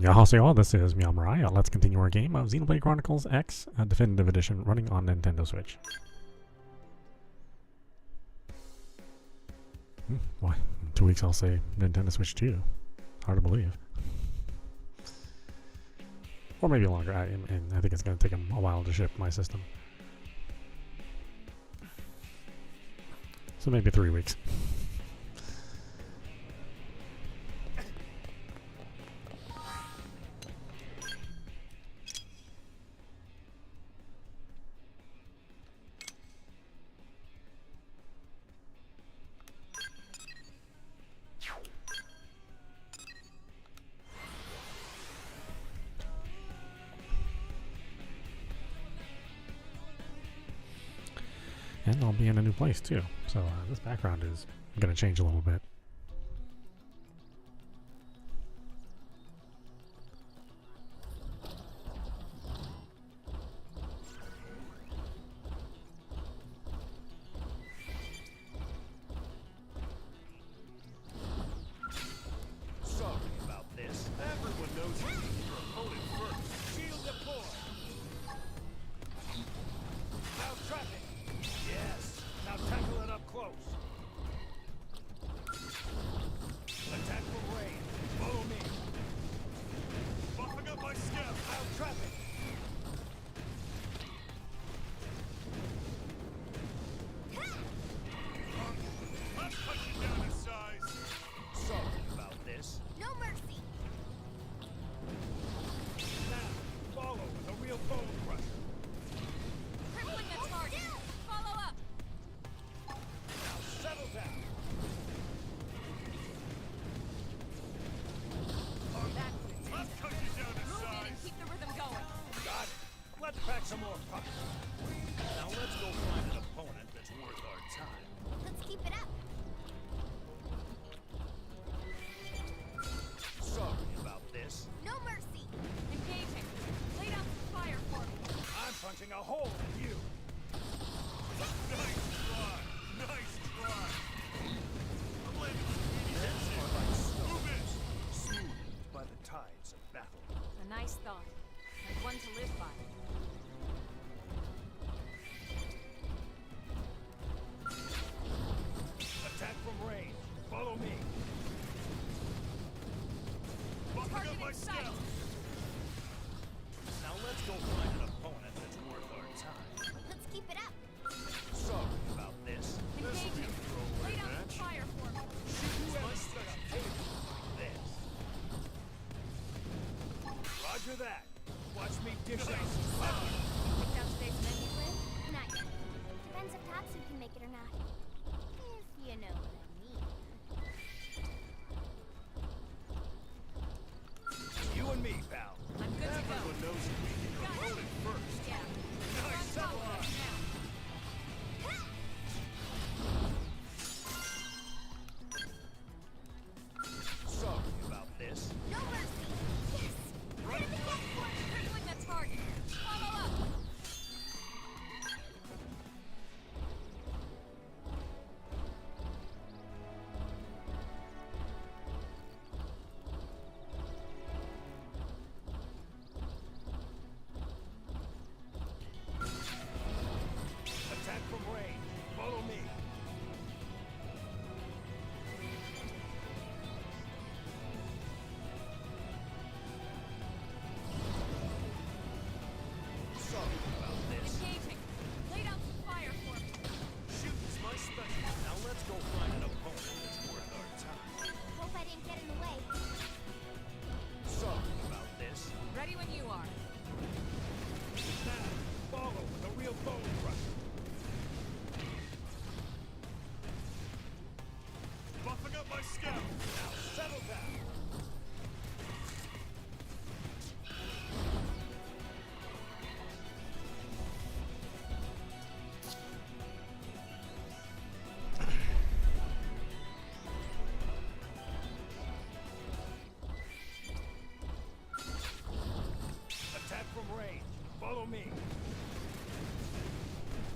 Yahoo, this is meowmurai. Let's continue our game of Xenoblade Chronicles X Definitive Edition running on Nintendo Switch. Why? In 2 weeks I'll say Nintendo Switch 2. Hard to believe. Or maybe longer. I think it's going to take them a while to ship my system. So maybe 3 weeks. And I'll be in a new place too, so this background is going to change a little bit. Sorry about this. Everyone knows you need your opponent first. Shield deployed. Now traffic. Yes. Now tackle it up close. Attack from range. Follow me. Buffing up my scout. Now traffic. I'm punching down his size. Sorry about this. No mercy. Now, follow with a real bone crusher. Crippling the target. Follow up. Now settle down. I'll cut you down in Move in and size. keep the rhythm going. Got it. Let's pack some more punch. Now let's go find an opponent that's worth our time. Let's keep it up. Sorry about this. No mercy. Engaging. Lay down some fire for me. I'm punching a hole in you. Nice try. Nice try. I'm landing some hits here. Move in. Smoothed by the tides of battle. A nice thought. And one to live by. Attack from range. Follow me. Buffing Target up my in sight. scout. Now let's go find an opponent that's worth our time. Let's keep it up. Sorry about this. This'll be a Engaging. throwaway Lay down some match. fire for me. Shoot my setup table like this. Roger that. Watch me dish out some fire. Picked out today's menu plan? Not yet. Depends if Tatsu can make it or not. If you know what I mean. You and me, pal. I'm good to go. Everyone knows you need your Got it. opponent first. Yeah. Nice settle on. Now. Sorry about this. No mercy. Yes. Right. Crippling the target. Follow up. Attack from range. Follow me. Sorry about this. Engaging. Lay down some fire for me. Shooting's my specialty. Now let's go find an opponent that's worth our time. Hope I didn't get in the way. Sorry about this. Ready when you are. Now, follow with a real bone crusher. Buffing up my scout. Now settle down. Attack from range. Follow me.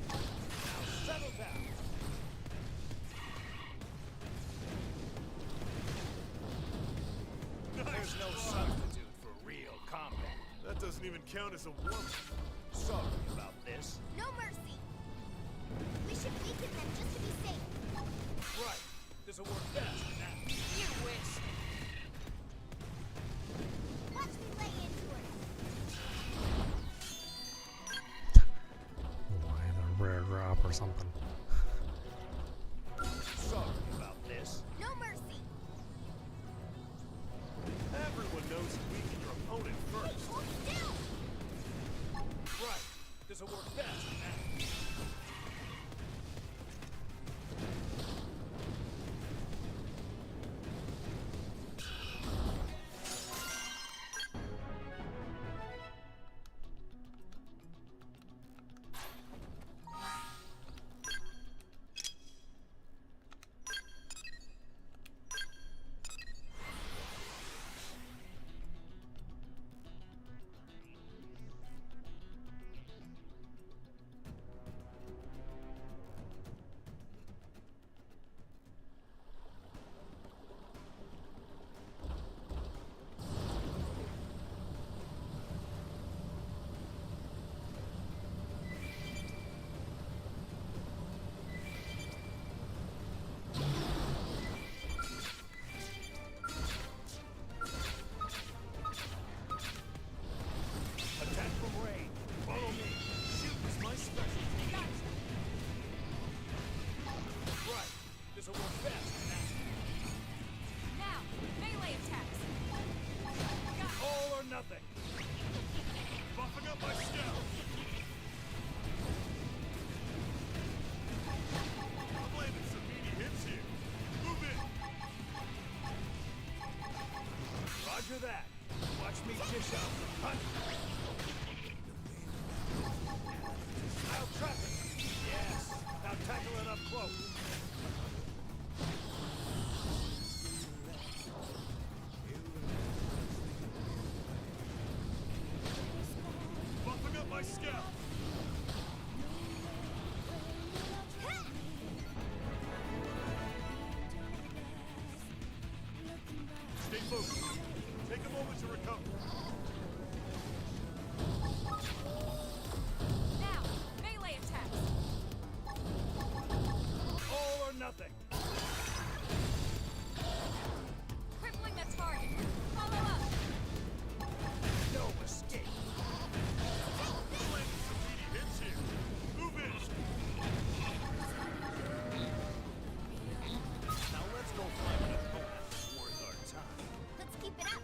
Now settle down. There's no substitute for That doesn't even count as a warm-up. Sorry about this. No mercy. We should weaken them just to be safe. Right. This'll work best now. You wish. Watch me lay into it. Why the rare drop or something? Sorry about this. No mercy. Everyone knows you weaken your opponent first. Hold still. Right. This'll work best now. Attack from range. Follow me. Shoot is my specialty. Right. This'll work best now. Now, melee attacks. All or nothing. Buffing up my scout. I'm landing some meaty hits here. Move in. Roger that. Watch me dish out the hunt. I'll trap it. Yes. Now tackle it up close. Buffing up my scout. Stay focused. Take a moment to recover. Now, melee attacks. All or nothing. Crippling the target. Follow up. No escape. Landing some meaty hits here. Move in. Now let's go find an opponent that's worth our time. Let's keep it up.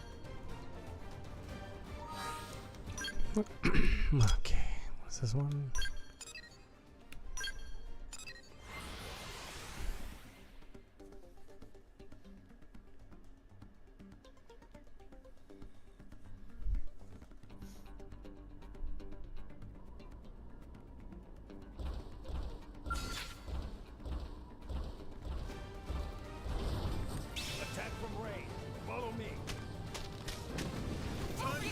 Okay, what's this one? Attack from range. Follow me. Nice.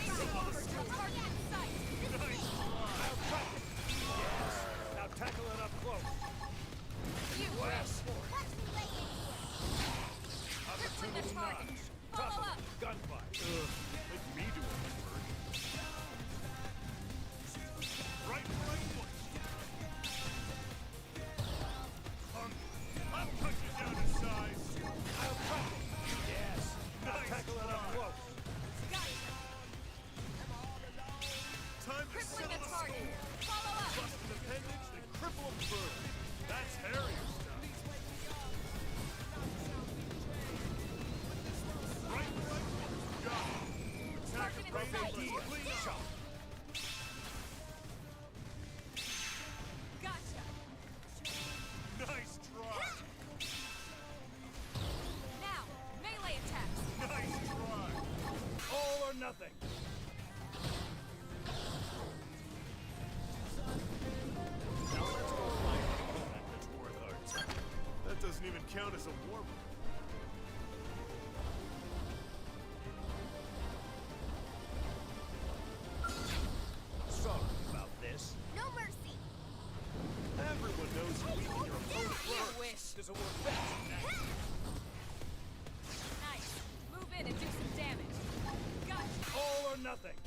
I'll trap it. Yes. Now tackle it up close. You Blast for it. Watch me lay into it. Opportunity target. notch. Follow Tough up. gunfight. Make me do all the work. Right foot. I'll cut you down to size. I'll trap it. Yes. Now tackle it up close. Time to Crippling settle the the target. score. Follow up. Bust an appendage, then cripple them further. That's Harrier stuff. Right. Got it. Attack Target in right sight. idea. Clean up. Gotcha. Nice try. Now, melee attacks. Nice try. All or nothing. Now let's go find an opponent that's worth our time. That doesn't even count as a warm-up. Sorry about this. No mercy. Everyone knows you weaken your opponent You first. wish. This'll work best now. Nice. Move in and do some damage. Gotcha. All or nothing.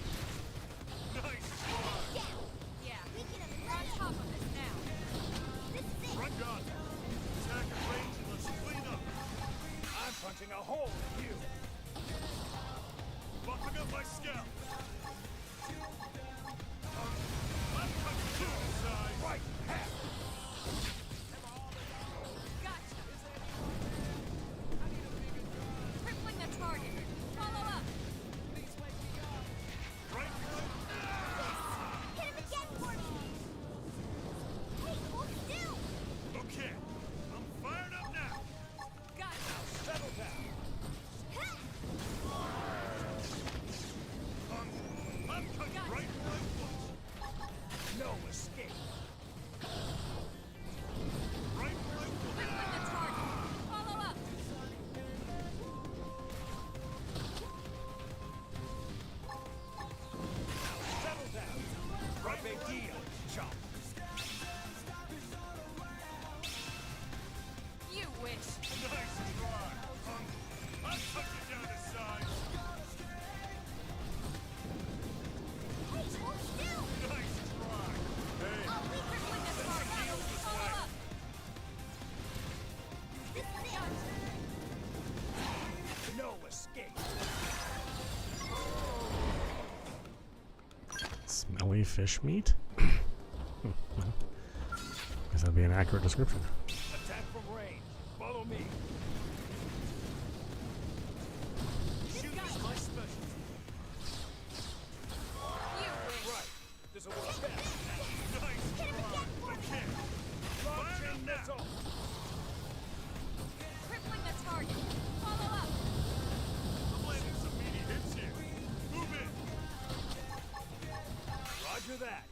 Smelly fish meat? Well, guess that'd be an accurate description. Attack from range. Follow me. Shooting is my specialty. You wish. Right. There's a one best. Nice try. Okay. Launch chain missile. Crippling the target. Follow up. I'm landing some meaty hits here. Move in. Roger that.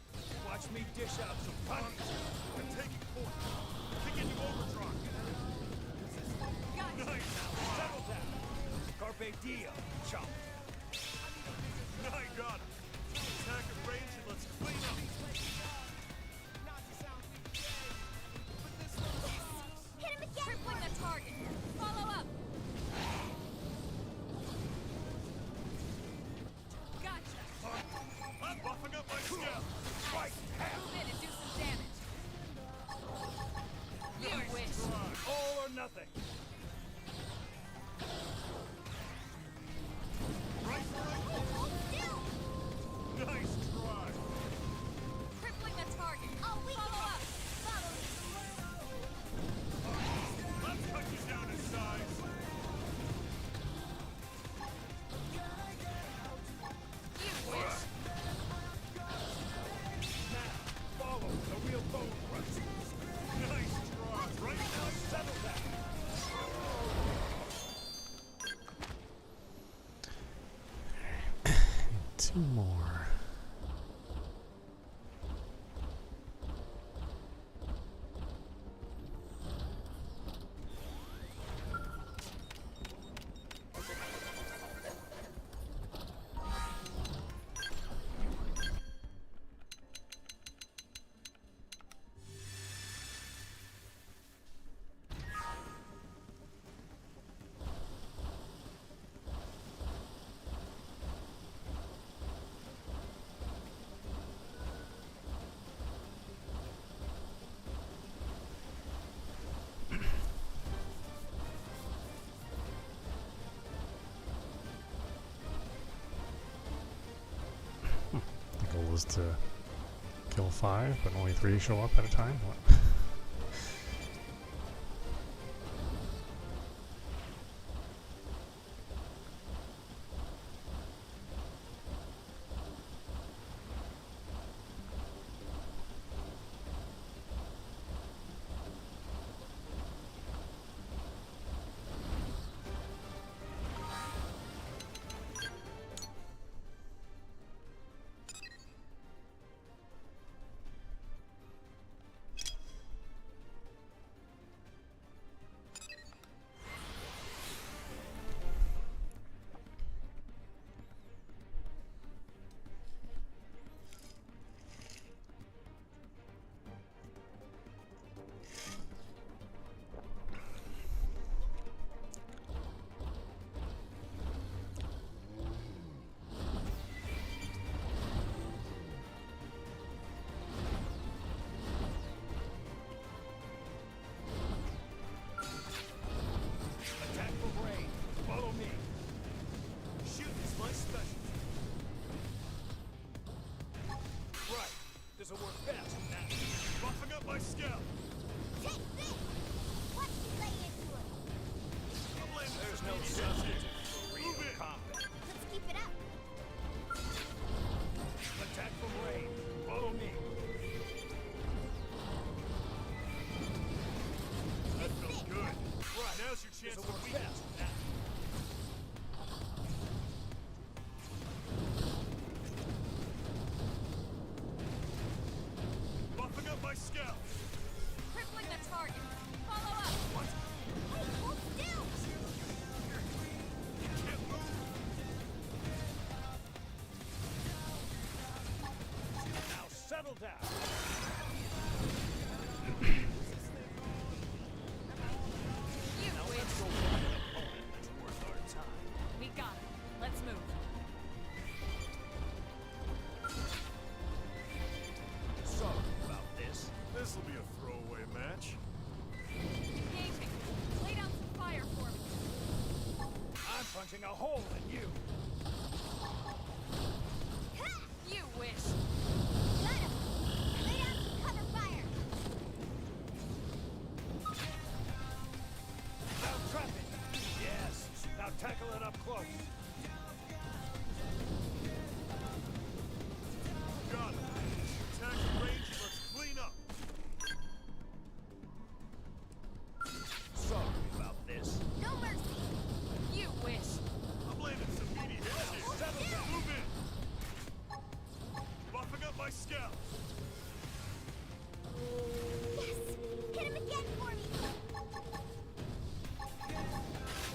Watch me dish out some punches. I'm taking point. Kicking you overdrive. Got you. Nice. Settle down. Carpe diem. Chop. I got him. Attack at range and let's clean up. Hit him again! Crippling the target. Follow up. Gotcha. I'm buffing up my skill. Right half. Move in and do some damage. You wish. All or nothing. Right. Hold still! Nice try. Crippling the target. Oh, we Follow can up. follow me. Let's cut you down in size. You wish. Now, follow the real bone crush. Nice try. Right now, settle down. Two more. The goal is to kill 5, but only 3 show up at a time. What? Attack from range. Follow me. Shooting is my specialty. Right. This'll work best. Now, buffing up my skill. Take this! Watch me lay into it. I'm landing There's no substitute for real combat. Let's keep it up. Attack from range. Follow me. That felt good. Right, now's your chance to win. Now. Buffing up my skill. Crippling the target. Follow up. What? Hey, hold still! Can't move. Now settle down. You wish. Go find an opponent that's worth our time. We got it. Let's move. Sorry about this. This'll be a throwaway match. Engaging. Lay down some fire for me. I'm punching a hole in you. You wish. scalp. Yes! Hit him again for me!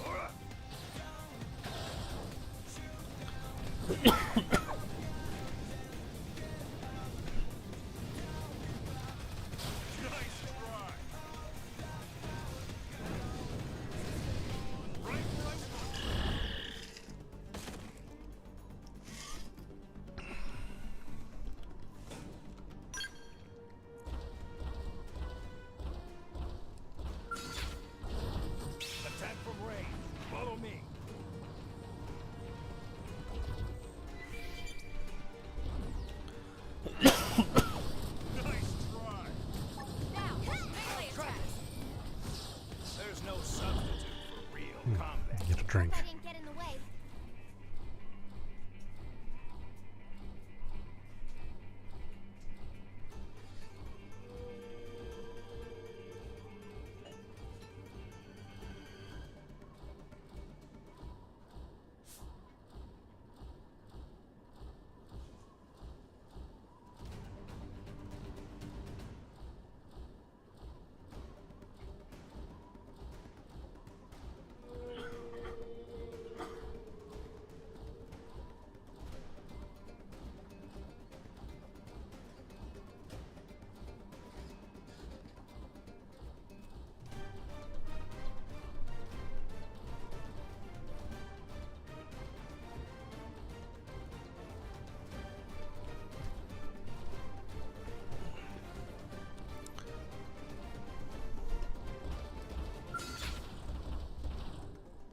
Alright. Nice try. Right where I want you. Attack from range. Follow me. Nice try. Now, melee attacks. There's no substitute for real combat. Get a drink. Hope I didn't get in the way.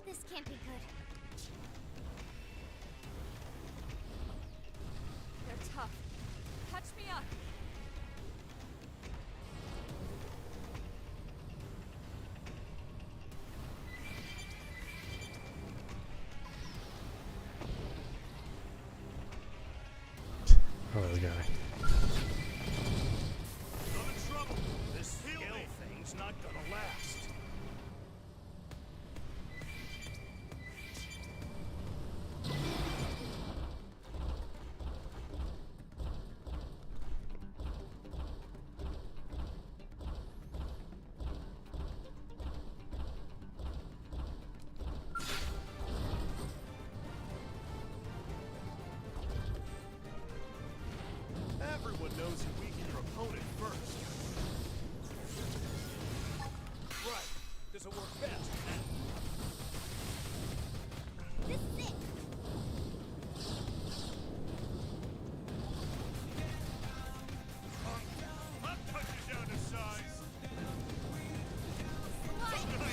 This can't be good. They're tough. Touch me up. Oh, the guy. I'm in trouble. This skill thing's not gonna last. Everyone knows you weaken your opponent first. Right. This'll work best. This is it! I'll cut you down to size. Nice try.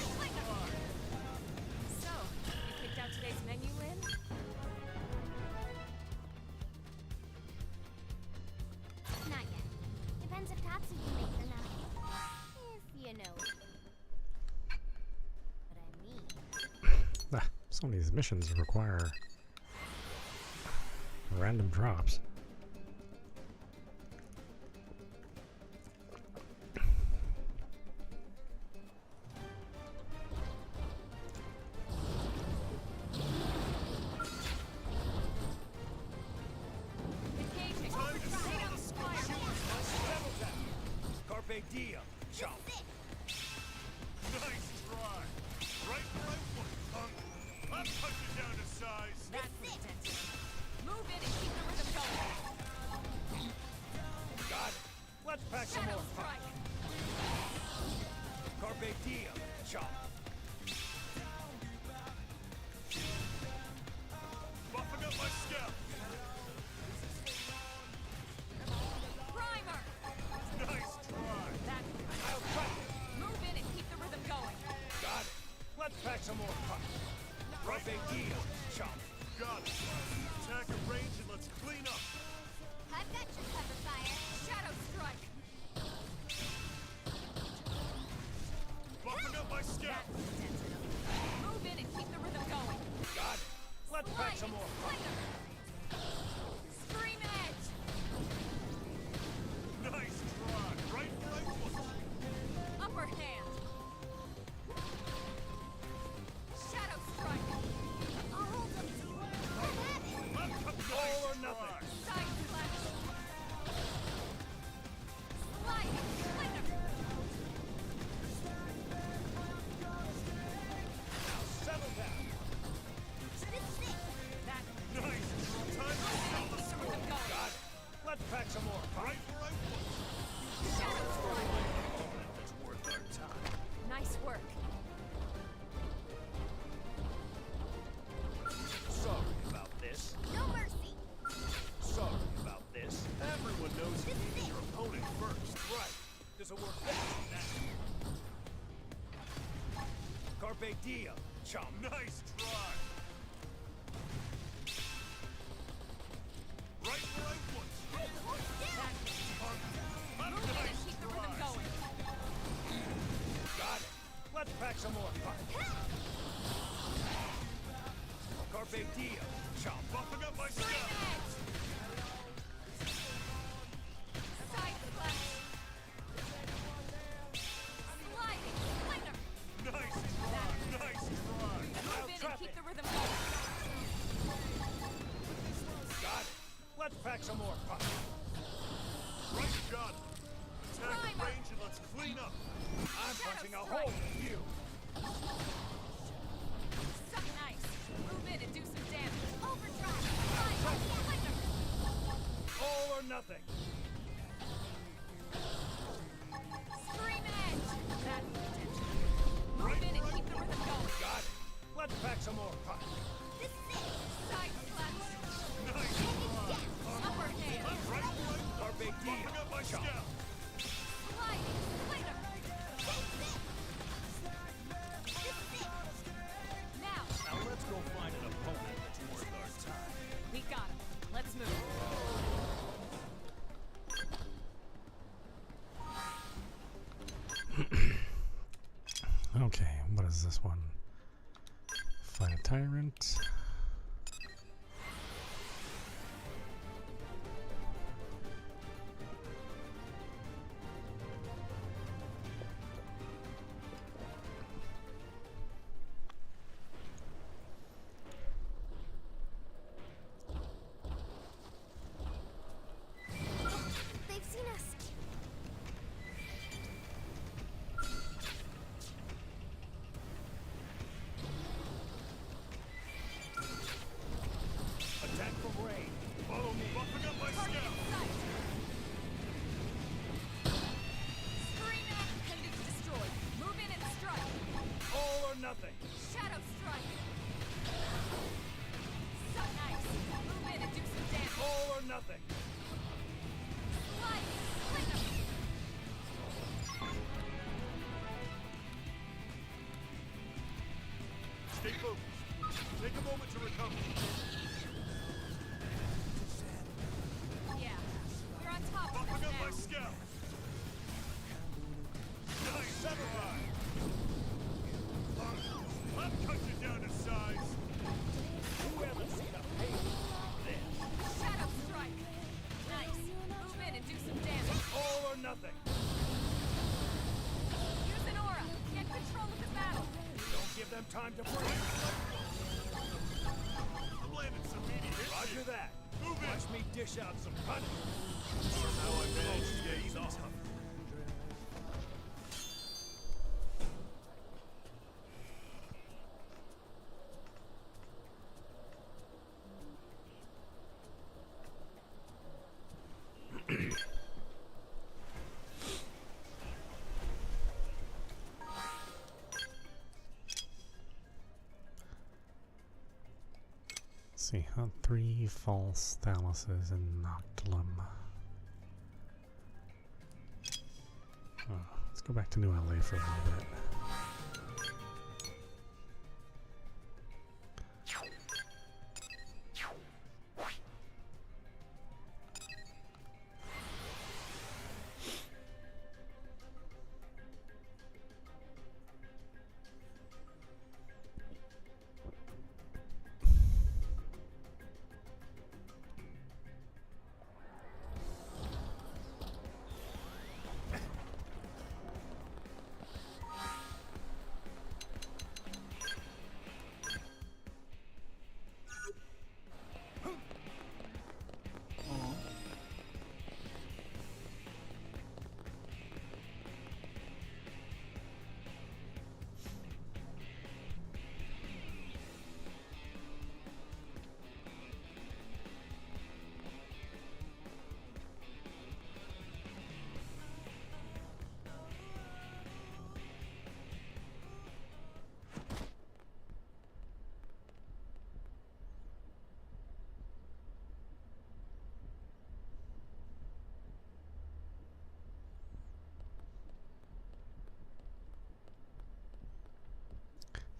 So, you picked out today's menu, Lynn? Not yet. Depends if Tatsu can make it or not. If you know what I mean. Ah, some of these missions require random drops. Engaging. Time to Lay down settle the squire. Settle down. Carpe diem. Chop. This is it! Nice try. Right where I want you, punk. I'll cut you down to size. That's intense. Move in and keep the rhythm going. Got it. Let's pack some Shadow more punk. strike. Carpe diem. Chop. Buffing up my scalp. Primer. Nice try. That's I'll cut you. move in and keep the rhythm going. Got it. Let's pack some more punk. Carpe diem. Chop. Got it. Attack at range and let's clean up. I've got your cover fire. Shadow strike. Buffing up my scalp. Everyone knows you need your opponent first. Right. This'll work better than that. Carpe diem, chum. Nice try. Right where I want you. Hey, hold still! Move in and keep the rhythm going. Got it. Let's pack some more punch. Carpe diem, chum. Bumping up my Scream stuff. edge! Side slash! Sliding! Slinger! Nice try. Nice try. Move in and trap keep it. the rhythm going. Got it. Let's pack some more punch. Right shot. Attack Primer. range and let's clean up. I'm Shadow punching a strike. hole in you. Suck nice. Move in and do some damage. Overdrive! Slide! Slinger! All or nothing. Scream edge! That's the attention. Move Right in and where I keep the want rhythm going. Got it. Let's pack some more punch. This is it! Side slash! Nice try. Upper hand! Right where I Carpe diem. Bumping up my stuff. Sliding! Slinger! Now! Now let's go find an opponent that's worth our time. We got him. Let's move. Okay, what is this one? Fight a tyrant. They've seen us! Attack from range. Follow me. Bumping up my Target stuff. in sight. Scream at appendage destroyed. Move in and strike. All or nothing. Shadow strike. So nice. Move in and do some damage. All or nothing. Slide. Slinger. Stay focused. Take a moment to recover. Yeah. We're on top of Bumping this up my now. scout. Nice samurai. I'll cut you down to size. Who hasn't seen a pain like this? Shadow strike. Nice. Move in and do some damage. All or nothing. Use an aura. Get control of the battle. Don't give them time to break. I'm landing some meaty hits. Roger that. Move it. Watch me dish out some punch. How I managed to get even tougher. Let's see, hunt 3 false thaluses in Noctilum. Oh, let's go back to New LA for a little bit.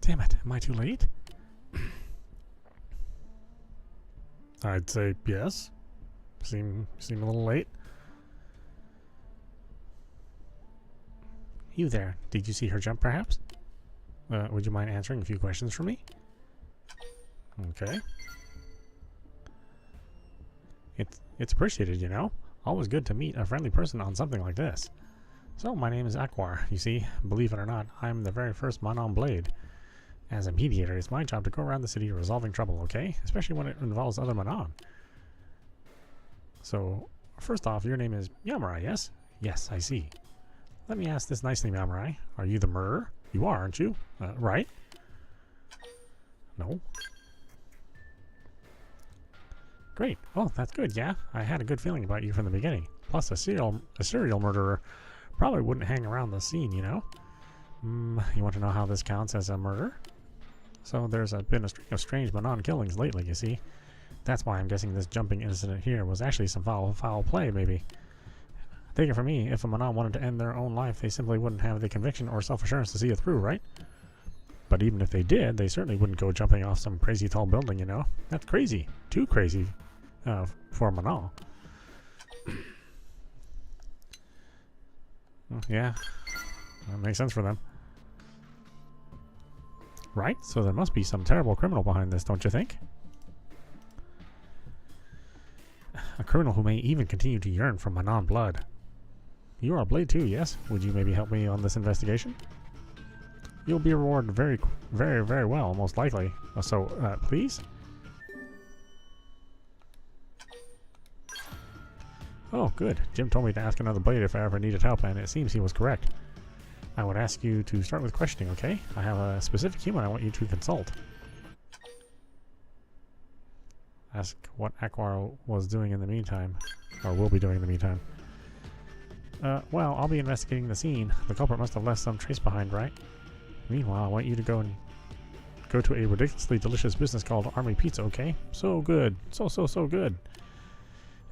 Damn it, am I too late? I'd say yes. Seem a little late. You there, did you see her jump perhaps? Would you mind answering a few questions for me? Okay. It's appreciated, you know. Always good to meet a friendly person on something like this. So, my name is Aquar. You see, believe it or not, I'm the very first man on Blade. As a mediator, it's my job to go around the city resolving trouble, okay? Especially when it involves other Manon. So, first off, your name is meowmurai, yes? Yes, I see. Let me ask this nicely, meowmurai. Are you the murderer? You are, aren't you? Right? No? Great. Oh, that's good, yeah? I had a good feeling about you from the beginning. Plus, a serial murderer probably wouldn't hang around the scene, you know? You want to know how this counts as a murder? So there's been a string of strange Manon killings lately, you see. That's why I'm guessing this jumping incident here was actually some foul play, maybe. Take it from me, if a Manon wanted to end their own life, they simply wouldn't have the conviction or self-assurance to see it through, right? But even if they did, they certainly wouldn't go jumping off some crazy tall building, you know? That's crazy. Too crazy for a Manon. Yeah, that makes sense for them. Right? So there must be some terrible criminal behind this, don't you think? A criminal who may even continue to yearn for Manon blood. You are a Blade too, yes? Would you maybe help me on this investigation? You'll be rewarded very, very, very well, most likely. So, please? Oh, good. Jim told me to ask another Blade if I ever needed help, and it seems he was correct. I would ask you to start with questioning, okay? I have a specific human I want you to consult. Ask what Aquar was doing in the meantime, or will be doing in the meantime. Well, I'll be investigating the scene. The culprit must have left some trace behind, right? Meanwhile, I want you to go to a ridiculously delicious business called Army Pizza, okay? So good. So good.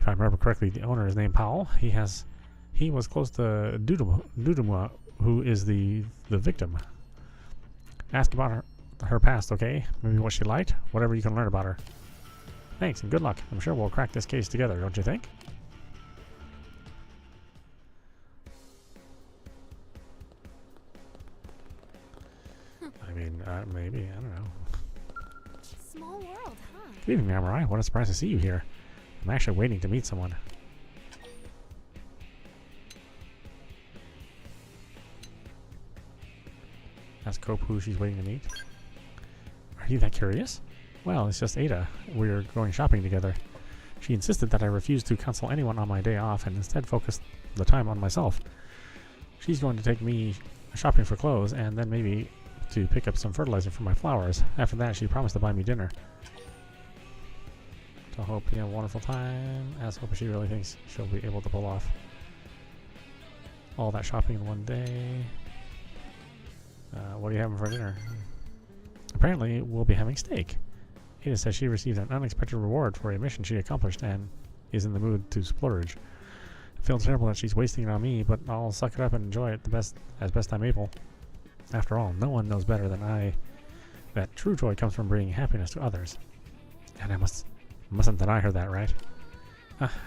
If I remember correctly, the owner is named Powell. He was close to Duduma, who is the victim. Ask about her past, okay? Maybe what she liked? Whatever you can learn about her. Thanks, and good luck. I'm sure we'll crack this case together, don't you think? I mean, maybe. I don't know. Small world, huh? Good evening, meowmurai. What a surprise to see you here. I'm actually waiting to meet someone. Ask Cope who she's waiting to meet. Are you that curious? Well, it's just Ada. We're going shopping together. She insisted that I refuse to counsel anyone on my day off and instead focus the time on myself. She's going to take me shopping for clothes and then maybe to pick up some fertilizer for my flowers. After that, she promised to buy me dinner. So I hope you have a wonderful time. Ask Hope if she really thinks she'll be able to pull off all that shopping in one day. What are you having for dinner? Apparently, we'll be having steak. Ada says she received an unexpected reward for a mission she accomplished and is in the mood to splurge. I feel terrible that she's wasting it on me, but I'll suck it up and enjoy it as best I'm able. After all, no one knows better than I that true joy comes from bringing happiness to others. And I mustn't deny her that, right?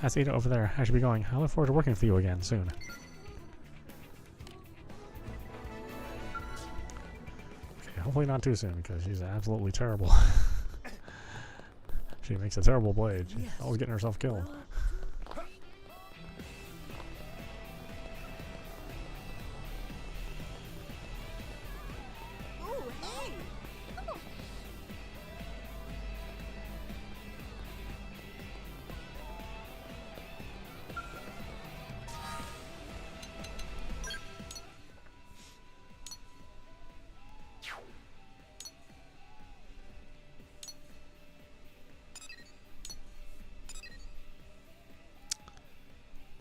That's Ada over there. I should be going. I look forward to working for you again soon. Okay, hopefully not too soon, because she's absolutely terrible. She makes a terrible blade. She's always getting herself killed. Ooh, hey! Oh.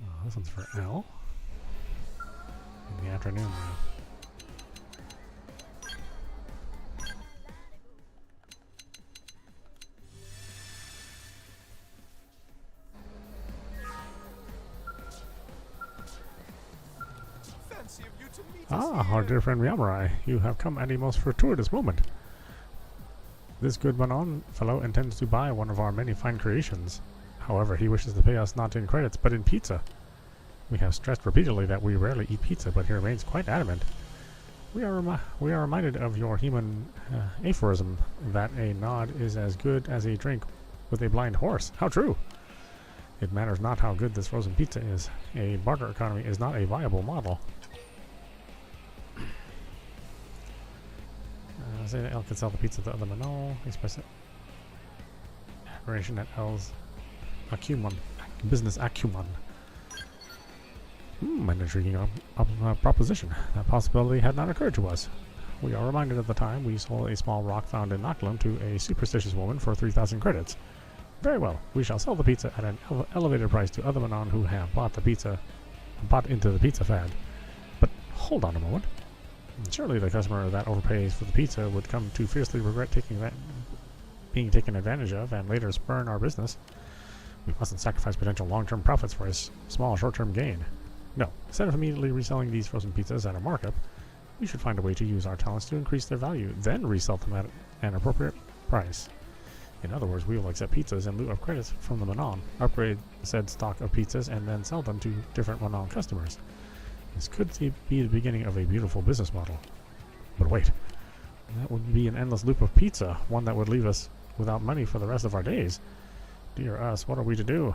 Oh, this one's for L. In the afternoon now. Fancy if you to meet us Ah, our here. dear friend meowmurai, you have come at a most fortuitous moment. This good Manon fellow intends to buy one of our many fine creations. However, he wishes to pay us not in credits, but in pizza. We have stressed repeatedly that we rarely eat pizza, but he remains quite adamant. We are reminded of your human aphorism that a nod is as good as a drink with a blind horse. How true! It matters not how good this frozen pizza is. A barter economy is not a viable model. Say that L can sell the pizza to other Manon. Express it. Admiration at L's acumen. Business acumen. An intriguing proposition. That possibility had not occurred to us. We are reminded at the time we sold a small rock found in Noctilum to a superstitious woman for 3,000 credits. Very well, we shall sell the pizza at an elevated price to other Manon who have bought into the pizza fad. But hold on a moment. Surely the customer that overpays for the pizza would come to fiercely regret being taken advantage of and later spurn our business. We mustn't sacrifice potential long-term profits for a small short-term gain. No, instead of immediately reselling these frozen pizzas at a markup, we should find a way to use our talents to increase their value, then resell them at an appropriate price. In other words, we will accept pizzas in lieu of credits from the Manon, upgrade said stock of pizzas, and then sell them to different Manon customers. This could be the beginning of a beautiful business model. But wait, that would be an endless loop of pizza, one that would leave us without money for the rest of our days. Dear us, what are we to do?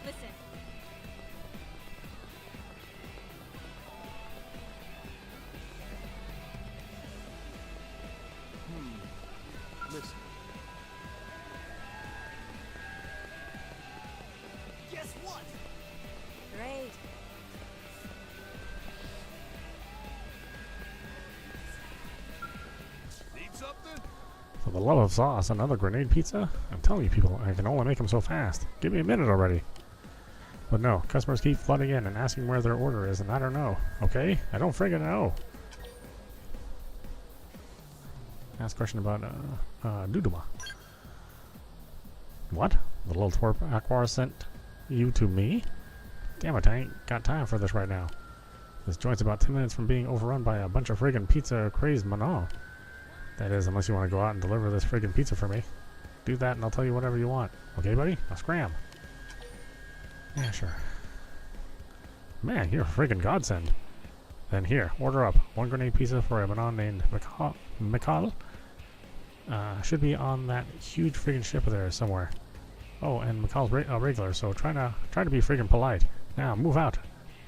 Listen. Listen. Guess what? Great. Need something? For the love of sauce, another grenade pizza? I'm telling you people, I can only make them so fast. Give me a minute already. But no, customers keep flooding in and asking where their order is, and I don't know. Okay? I don't friggin' know. Ask a question about, Duduma. What? The little twerp Aquar sent you to me? Damn it, I ain't got time for this right now. This joint's about 10 minutes from being overrun by a bunch of friggin' pizza-crazed Manon. That is, unless you want to go out and deliver this friggin' pizza for me. Do that and I'll tell you whatever you want. Okay, buddy? Now scram. Yeah, sure. Man, you're a friggin' godsend. Then here, order up. 1 grenade pizza for a Manon named Mikal. Should be on that huge friggin' ship there somewhere. Oh, and Mikal's regular, so try to be friggin' polite. Now, move out.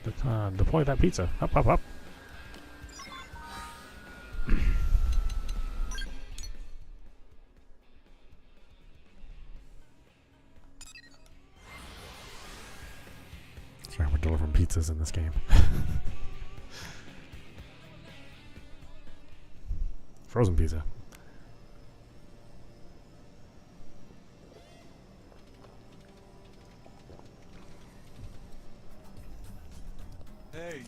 Deploy that pizza. Up, up, up. Sorry, we're delivering pizzas in this game. Frozen pizza. Hey.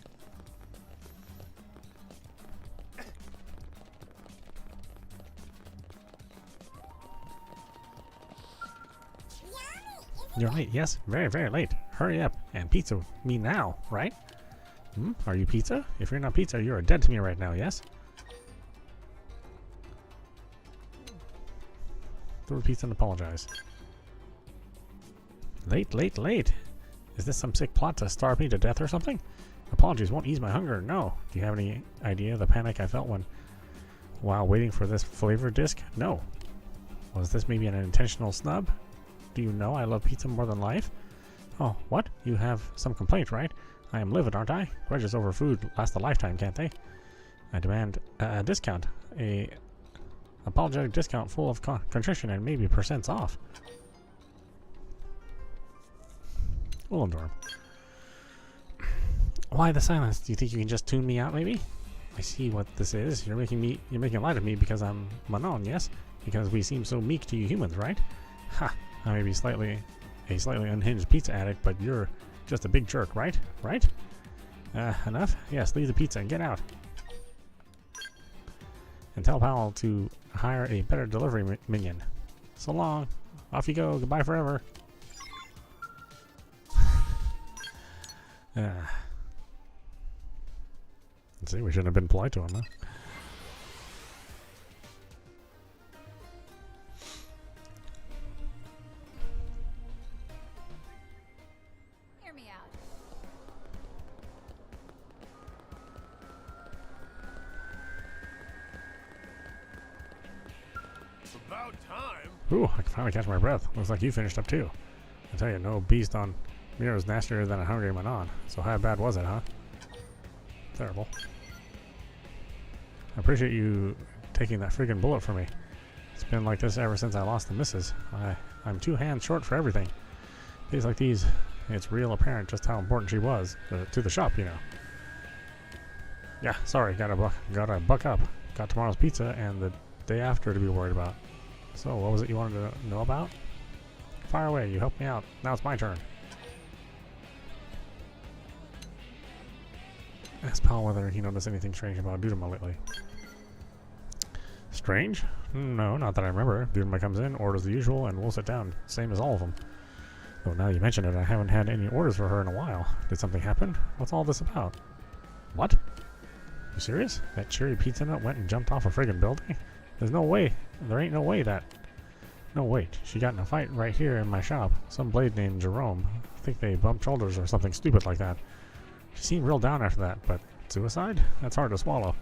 You're late, yes? Very, very late. Hurry up. And pizza me now, right? Are you pizza? If you're not pizza, you're dead to me right now, yes? Throw the pizza and apologize. Late, late, late. Is this some sick plot to starve me to death or something? Apologies won't ease my hunger, no. Do you have any idea the panic I felt while waiting for this flavor disc? No. Was this maybe an intentional snub? Do you know I love pizza more than life? Oh, what? You have some complaint, right? I am livid, aren't I? Grudges over food last a lifetime, can't they? I demand a discount. A apologetic discount full of contrition and maybe percents off. We'll endure him. Why the silence? Do you think you can just tune me out, maybe? I see what this is. You're making light of me because I'm Manon, yes? Because we seem so meek to you humans, right? Ha! I may be a slightly unhinged pizza addict, but you're just a big jerk, right? Right? Enough? Yes, leave the pizza and get out. And tell Powell to hire a better delivery minion. So long. Off you go. Goodbye forever. Let's see, we shouldn't have been polite to him, huh? Hear me out. It's about time. Ooh, I can finally catch my breath. Looks like you finished up too. I tell you, no beast on Mira is nastier than a hungry Manon. So how bad was it, huh? Terrible. I appreciate you taking that freaking bullet for me. It's been like this ever since I lost the missus. I'm 2 hands short for everything. Days like these, it's real apparent just how important she was to the shop, you know. Yeah, sorry, gotta buck up. Got tomorrow's pizza and the day after to be worried about. So, what was it you wanted to know about? Fire away, you helped me out. Now it's my turn. Ask Powell whether he noticed anything strange about Dudama lately. Strange? No, not that I remember. Dudama comes in, orders the usual, and we'll sit down. Same as all of them. Though now you mention it, I haven't had any orders for her in a while. Did something happen? What's all this about? What? You serious? That cherry pizza nut went and jumped off a friggin' building? There's no way. There ain't no way that... No, wait. She got in a fight right here in my shop. Some blade named Jerome. I think they bumped shoulders or something stupid like that. She seemed real down after that, but suicide? That's hard to swallow.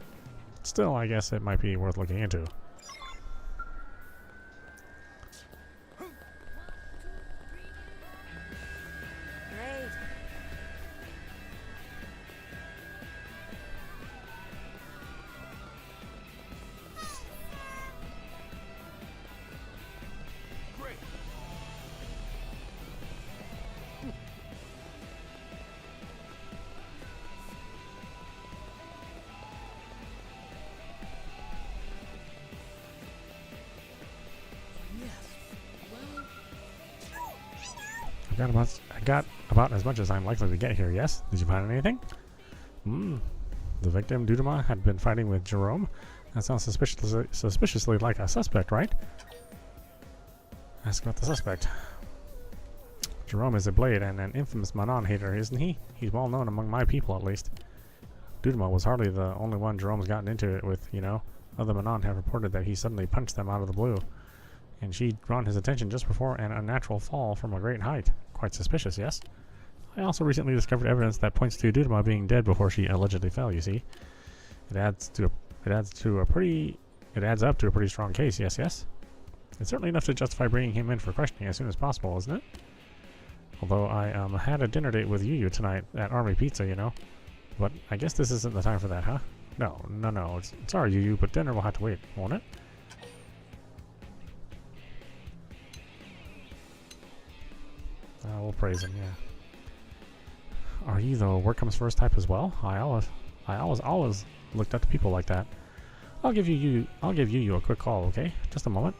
Still, I guess it might be worth looking into. Great. Great. I got about as much as I'm likely to get here, yes? Did you find anything? The victim, Dudama, had been fighting with Jerome. That sounds suspiciously like a suspect, right? Ask about the suspect. Jerome is a blade and an infamous Manon hater, isn't he? He's well known among my people, at least. Dudama was hardly the only one Jerome's gotten into it with, you know. Other Manon have reported that he suddenly punched them out of the blue. And she'd drawn his attention just before an unnatural fall from a great height. Quite suspicious, yes? I also recently discovered evidence that points to Dudama being dead before she allegedly fell, you see. It adds up to a pretty strong case, yes? It's certainly enough to justify bringing him in for questioning as soon as possible, isn't it? Although I had a dinner date with Yu tonight at Army Pizza, you know. But I guess this isn't the time for that, huh? No. Sorry, Yu, but dinner will have to wait, won't it? We'll praise him, yeah. Are you the work comes first type as well? I always looked up to people like that. I'll give you a quick call, okay? Just a moment.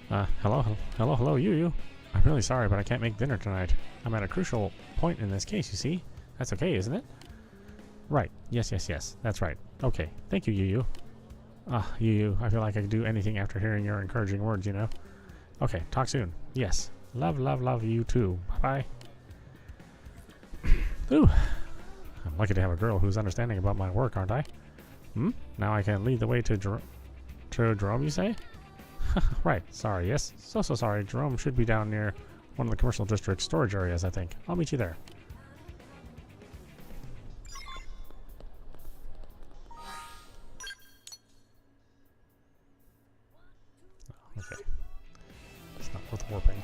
Hello, Yu. I'm really sorry, but I can't make dinner tonight. I'm at a crucial point in this case, you see? That's okay, isn't it? Right. Yes. That's right. Okay. Thank you, Yu. Yu, I feel like I could do anything after hearing your encouraging words, you know? Okay, talk soon. Yes. Love you too. Bye-bye. Ooh. I'm lucky to have a girl who's understanding about my work, aren't I? Now I can lead the way to Jerome, you say? Right. Sorry, yes. So sorry. Jerome should be down near one of the commercial district storage areas, I think. I'll meet you there. Okay. It's not worth warping.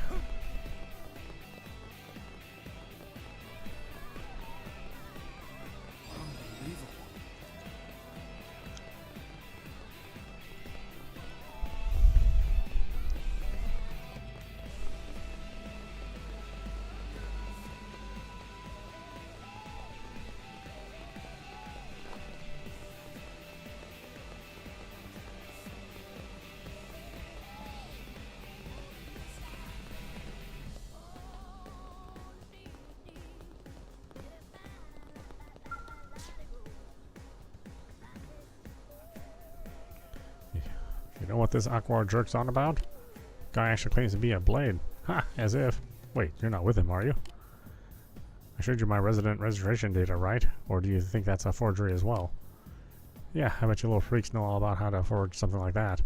this Aquar jerk's on about? Guy actually claims to be a blade. Ha! As if. Wait, you're not with him, are you? I showed you my resident registration data, right? Or do you think that's a forgery as well? Yeah, I bet you little freaks know all about how to forge something like that.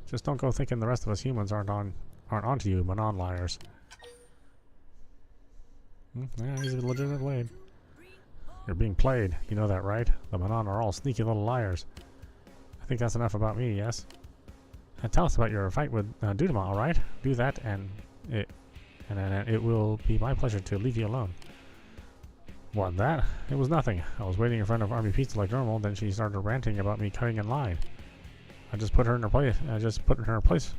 Just don't go thinking the rest of us humans aren't onto you, Manon liars. Yeah, he's a legitimate blade. You're being played, you know that, right? The Manon are all sneaky little liars. I think that's enough about me, yes? Tell us about your fight with Dudema, alright? Do that, and it will be my pleasure to leave you alone. What, that? It was nothing. I was waiting in front of Army Pizza like normal, then she started ranting about me cutting in line. I just put her in her place.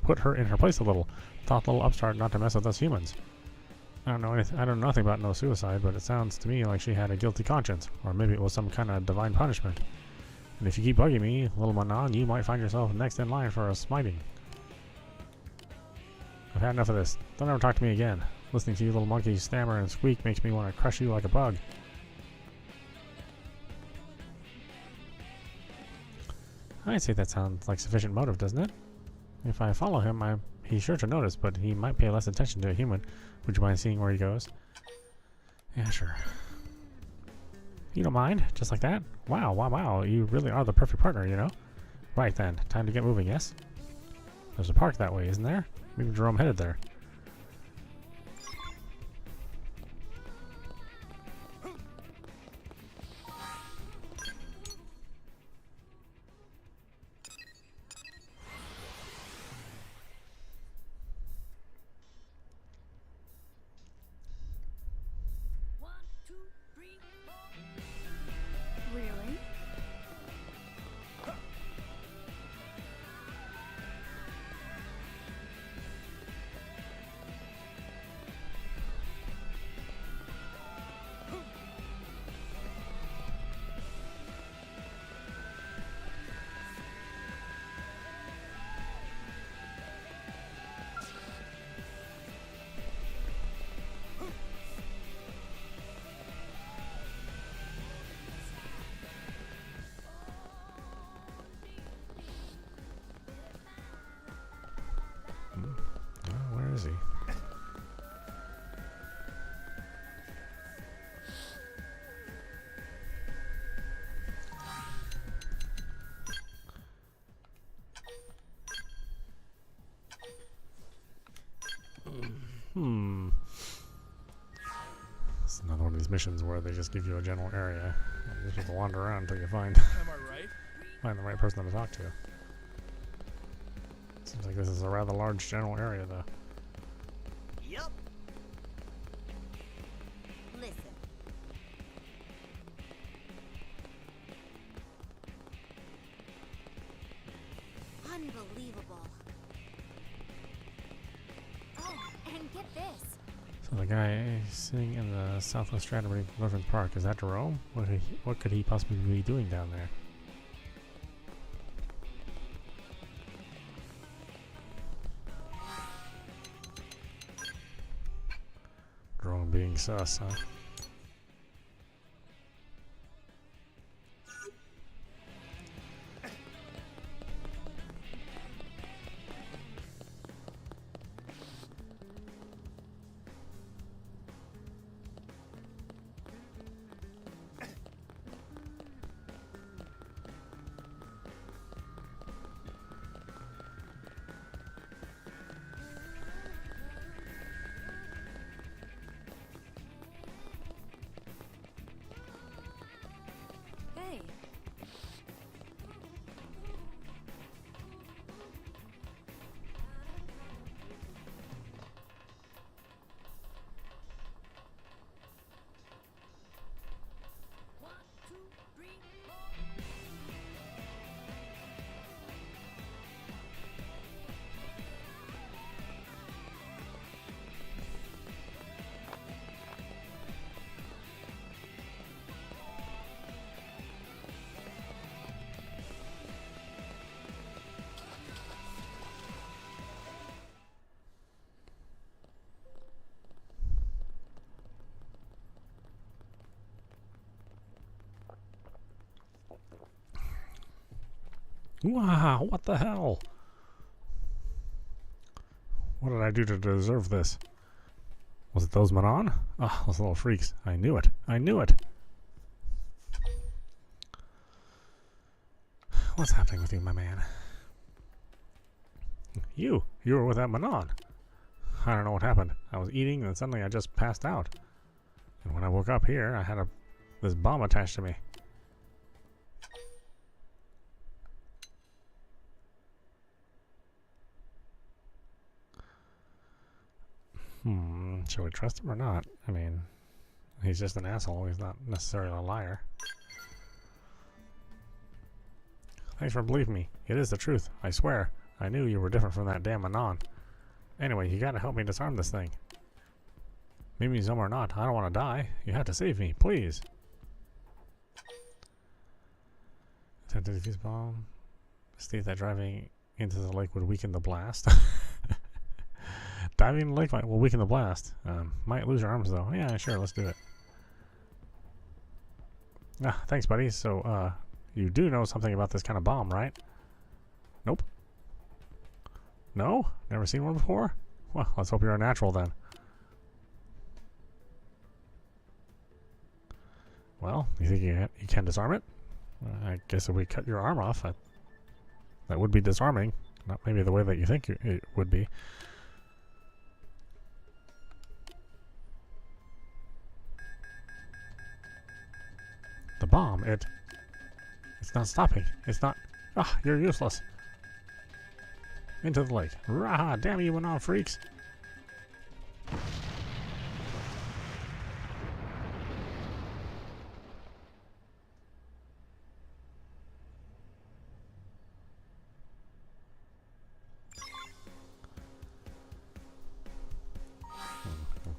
Put her in her place a little. Thought little upstart not to mess with us humans. I don't know nothing about no suicide, but it sounds to me like she had a guilty conscience, or maybe it was some kind of divine punishment. And if you keep bugging me, little Manon, you might find yourself next in line for a smiting. I've had enough of this. Don't ever talk to me again. Listening to you little monkeys stammer and squeak makes me want to crush you like a bug. I'd say that sounds like sufficient motive, doesn't it? If I follow him, he's sure to notice, but he might pay less attention to a human. Would you mind seeing where he goes? Yeah, sure. You don't mind? Just like that? Wow, wow, wow. You really are the perfect partner, you know? Right then. Time to get moving, yes? There's a park that way, isn't there? Maybe Jerome headed there. Really? Where is he? It's another one of these missions where they just give you a general area. You just have to wander around until you find Am I right? the right person to talk to. Seems like this is a rather large general area, though. Yep. Listen. Unbelievable. Oh, and get this. So the guy sitting in the southwest strand of Northern Park, is that Jerome? What could he possibly be doing down there? Jerome being sus, huh? Hey. One, two, three, four. Wow, what the hell? I do to deserve this? Was it those Manon? Oh, those little freaks. I knew it. I knew it. What's happening with you, my man? You were with that Manon. I don't know what happened. I was eating and suddenly I just passed out. And when I woke up here, I had this bomb attached to me. Should we trust him or not? I mean, he's just an asshole. He's not necessarily a liar. Thanks for believing me. It is the truth. I swear. I knew you were different from that damn Anon. Anyway, you gotta help me disarm this thing. Maybe some or not. I don't want to die. You have to save me, please. Attempt to defuse bomb. State that driving into the lake would weaken the blast. Diving in the lake will weaken the blast. Might lose your arms though. Yeah, sure, let's do it. Ah, thanks, buddy. So, you do know something about this kind of bomb, right? Nope. No? Never seen one before? Well, let's hope you're a natural then. Well, you think you can disarm it? I guess if we cut your arm off, that would be disarming. Not maybe the way that you think it would be. The bomb, it's not stopping. It's not. Ah, you're useless. Into the lake. Rah! Damn you, Manon freaks!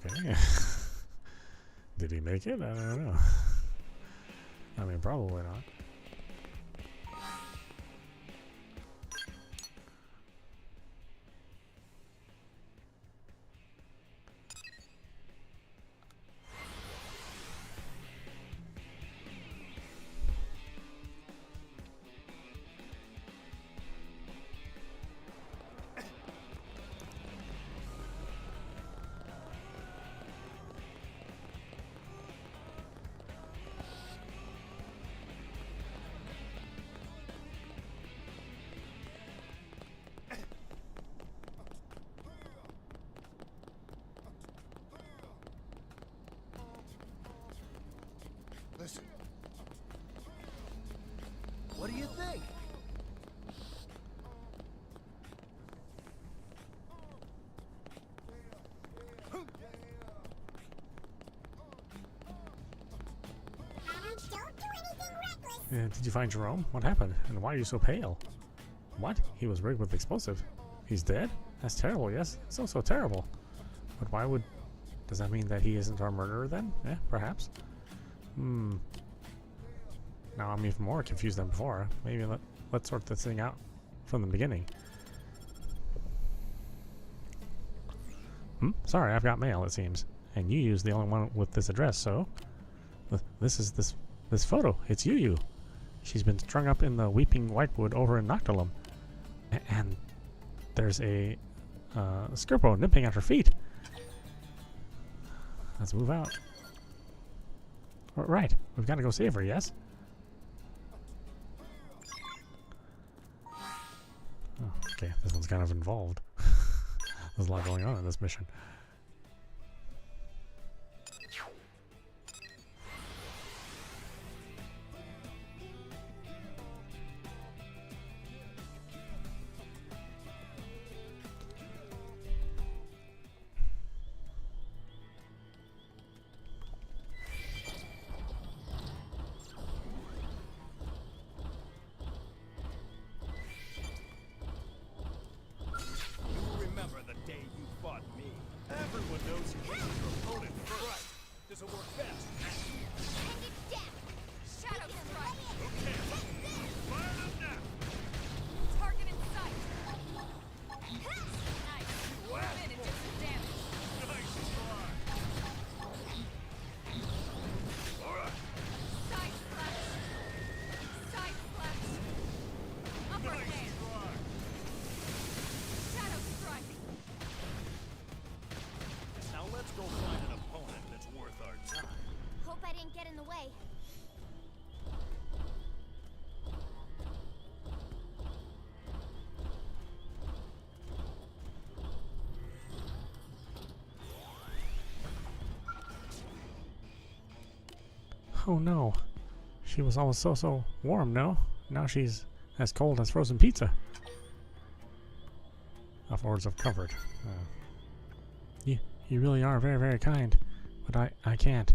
Okay. Did he make it? I don't know. I mean, probably not. Listen. What do you think? Did you find Jerome? What happened? And why are you so pale? What? He was rigged with explosive. He's dead? That's terrible, yes? So terrible. But why would... Does that mean that he isn't our murderer then? Eh, perhaps. Now I'm even more confused than before. Maybe let's sort this thing out from the beginning. Sorry, I've got mail, it seems. And you use the only one with this address, so... This is this photo. It's Yu. She's been strung up in the Weeping Whitewood over in Noctilum. And there's a Skirpo nipping at her feet. Let's move out. Right, we've got to go save her, yes? Oh, okay, this one's kind of involved. There's a lot going on in this mission. Remember the day you fought me? Oh no. She was always so warm, no? Now she's as cold as frozen pizza. Of words of comfort. You really are very kind. But I can't.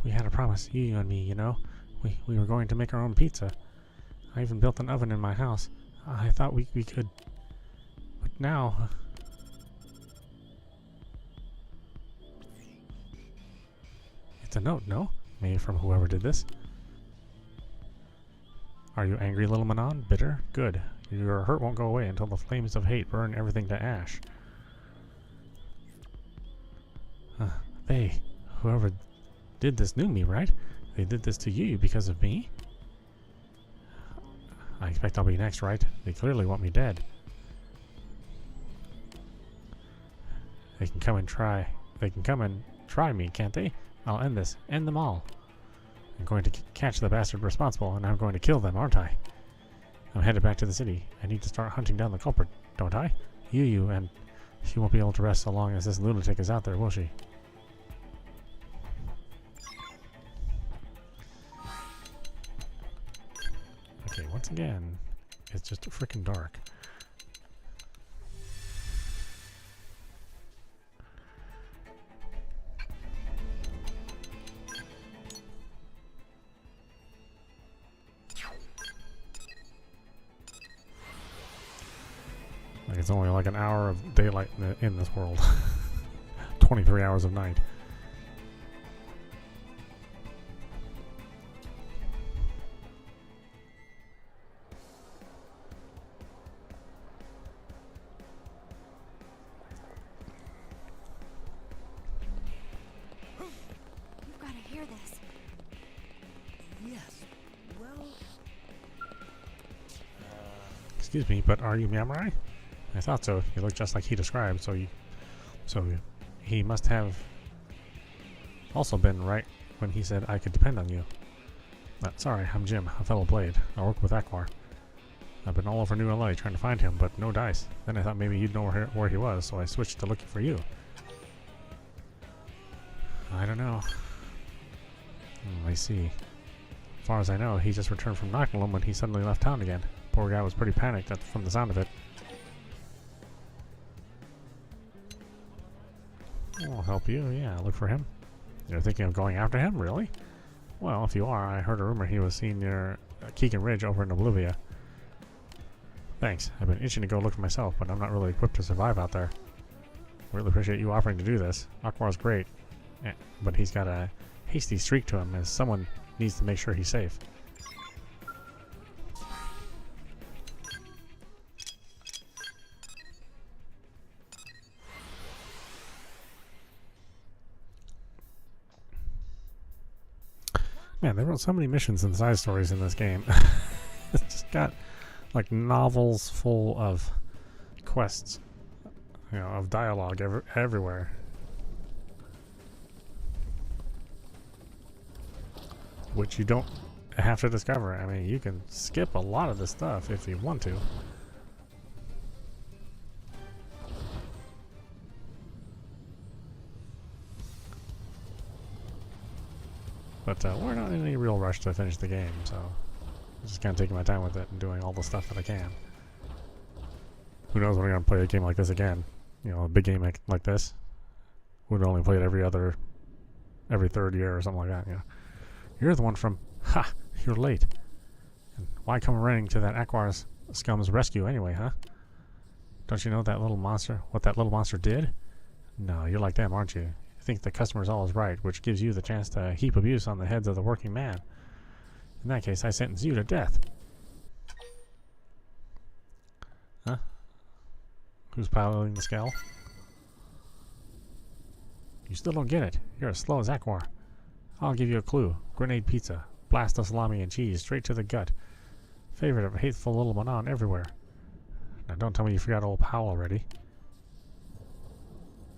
We had a promise, you and me, you know? We were going to make our own pizza. I even built an oven in my house. I thought we could. But now... It's a note, no? Maybe from whoever did this. Are you angry, little Manon? Bitter? Good. Your hurt won't go away until the flames of hate burn everything to ash. Whoever did this knew me, right? They did this to you because of me? I expect I'll be next, right? They clearly want me dead. They can come and try me, can't they? I'll end this. End them all. I'm going to catch the bastard responsible, and I'm going to kill them, aren't I? I'm headed back to the city. I need to start hunting down the culprit, don't I? And she won't be able to rest so long as this lunatic is out there, will she? Okay, once again, it's just freaking dark. Like it's only like an hour of daylight in this world. 23 hours of night. You've got to hear this. Yes. Well... Excuse me, but are you meowmurai? I thought so. You look just like he described, so he must have also been right when he said I could depend on you. Sorry, I'm Jim, a fellow blade. I work with Aquar. I've been all over New LA trying to find him, but no dice. Then I thought maybe you'd know where he was, so I switched to looking for you. I don't know. I see. As far as I know, he just returned from Noctilum when he suddenly left town again. Poor guy was pretty panicked from the sound of it. I'll help you, yeah, look for him. You're thinking of going after him, really? Well, if you are, I heard a rumor he was seen near Keegan Ridge over in Oblivia. Thanks, I've been itching to go look for myself, but I'm not really equipped to survive out there. Really appreciate you offering to do this. Aquar's great, but he's got a hasty streak to him, as someone needs to make sure he's safe. Man, they wrote so many missions and side stories in this game. It's just got like novels full of quests, you know, of dialogue everywhere. Which you don't have to discover. I mean, you can skip a lot of this stuff if you want to. But we're not in any real rush to finish the game, so I'm just kind of taking my time with it and doing all the stuff that I can. Who knows when I'm going to play a game like this again? You know, a big game like this. Would only play it every third year or something like that, you know. You're the one from... Ha! You're late. And why come running to that Aquar's scum's rescue anyway, huh? Don't you know that little monster? What that little monster did? No, you're like them, aren't you? You think the customer's always right, which gives you the chance to heap abuse on the heads of the working man. In that case, I sentence you to death. Huh? Who's piloting the scale? You still don't get it. You're as slow as Aquar. I'll give you a clue. Grenade pizza. Blast of salami and cheese straight to the gut. Favorite of hateful little Manon everywhere. Now don't tell me you forgot old pal already.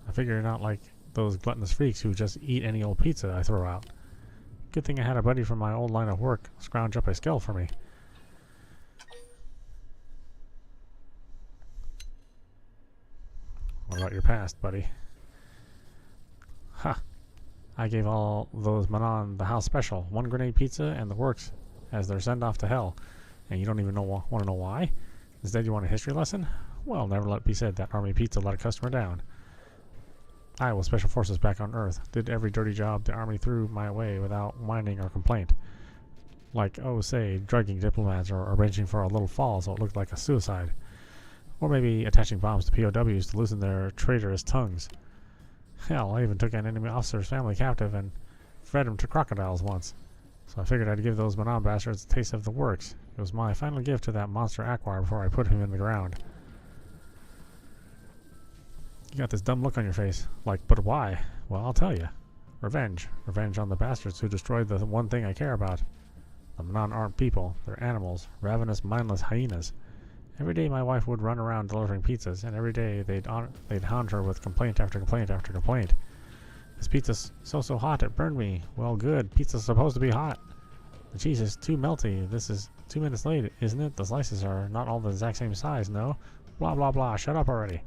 I figure you're not like those gluttonous freaks who just eat any old pizza I throw out. Good thing I had a buddy from my old line of work scrounge up a scale for me. What about your past, buddy? Ha! I gave all those Manon the house special, 1 grenade pizza and the works as their send-off to hell. And you don't even want to know why? Instead you want a history lesson? Well, never let it be said that Army Pizza let a customer down. I was Special Forces back on Earth, did every dirty job the Army threw my way without whining or complaint. Like, oh, say, drugging diplomats or arranging for a little fall so it looked like a suicide. Or maybe attaching bombs to POWs to loosen their traitorous tongues. Hell, I even took an enemy officer's family captive and fed him to crocodiles once. So I figured I'd give those Manon bastards a taste of the works. It was my final gift to that monster Aquar before I put him in the ground. You got this dumb look on your face. Like, but why? Well, I'll tell you. Revenge. Revenge on the bastards who destroyed the one thing I care about. The Manon aren't people. They're animals. Ravenous, mindless hyenas. Every day my wife would run around delivering pizzas, and every day they'd hound her with complaint after complaint after complaint. This pizza's so hot it burned me. Well, good. Pizza's supposed to be hot. The cheese is too melty. This is 2 minutes late, isn't it? The slices are not all the exact same size, no? Blah, blah, blah. Shut up already.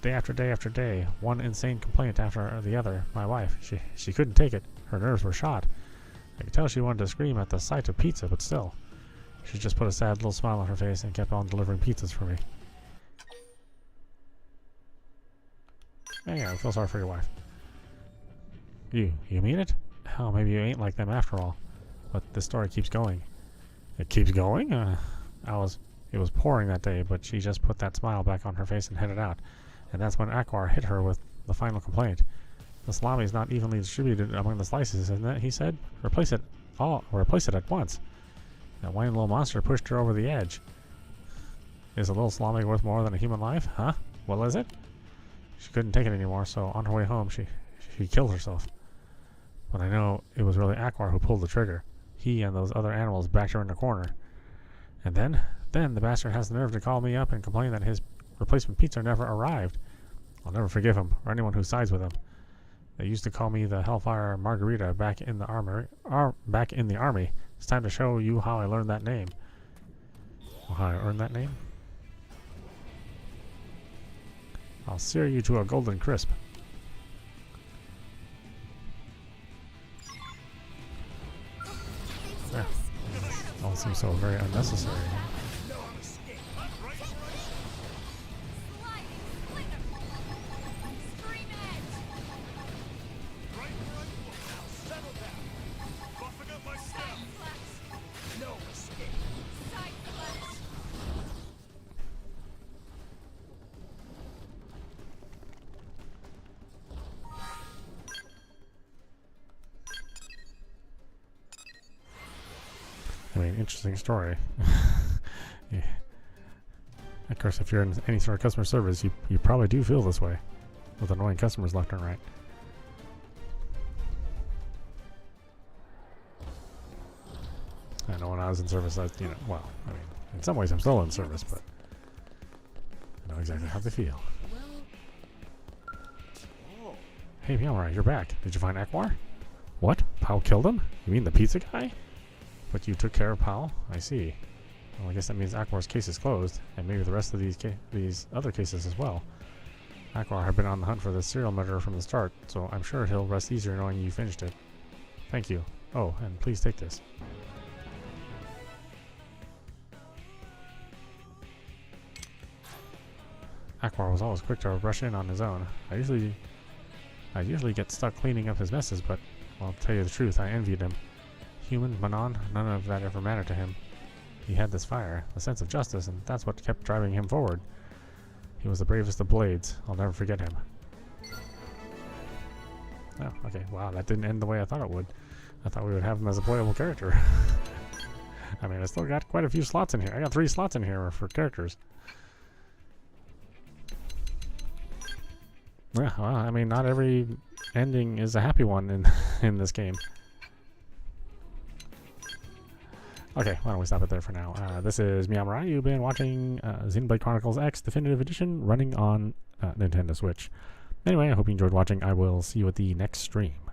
Day after day after day, one insane complaint after the other. My wife, she couldn't take it. Her nerves were shot. I could tell she wanted to scream at the sight of pizza, but still. She just put a sad little smile on her face and kept on delivering pizzas for me. Yeah, I feel sorry for your wife. You mean it? Hell, maybe you ain't like them after all. But this story keeps going. It keeps going? It was pouring that day, but she just put that smile back on her face and headed out. And that's when Aquar hit her with the final complaint. The salami is not evenly distributed among the slices, isn't it? He said. Replace it at once. That whiny little monster pushed her over the edge. Is a little salami worth more than a human life? Huh? Well, is it? She couldn't take it anymore, so on her way home, she killed herself. But I know it was really Aquar who pulled the trigger. He and those other animals backed her in the corner. And then the bastard has the nerve to call me up and complain that his replacement pizza never arrived. I'll never forgive him, or anyone who sides with him. They used to call me the Hellfire Margarita back in the army. It's time to show you how I learned that name. Or how I earned that name? I'll sear you to a golden crisp. Yeah. All seems so very unnecessary. I mean, interesting story. Yeah. Of course, if you're in any sort of customer service, you probably do feel this way, with annoying customers left and right. I know when I was in service, well, I mean, in some ways I'm still in service, but I know exactly how they feel. Hey, meowmurai, you're back. Did you find Aquar? What? Powell killed him? You mean the pizza guy? But you took care of Powell? I see. Well, I guess that means Aquar's case is closed, and maybe the rest of these other cases as well. Aquar had been on the hunt for the serial murderer from the start, so I'm sure he'll rest easier knowing you finished it. Thank you. Oh, and please take this. Aquar was always quick to rush in on his own. I usually get stuck cleaning up his messes, but, well, to tell you the truth, I envied him. Human, Manon, none of that ever mattered to him. He had this fire, a sense of justice, and that's what kept driving him forward. He was the bravest of blades. I'll never forget him. Oh, okay. Wow, that didn't end the way I thought it would. I thought we would have him as a playable character. I mean, I still got quite a few slots in here. I got 3 slots in here for characters. Yeah, well, I mean, not every ending is a happy one in this game. Okay, why don't we stop it there for now. This is meowmurai. You've been watching Xenoblade Chronicles X Definitive Edition running on Nintendo Switch. Anyway, I hope you enjoyed watching. I will see you at the next stream.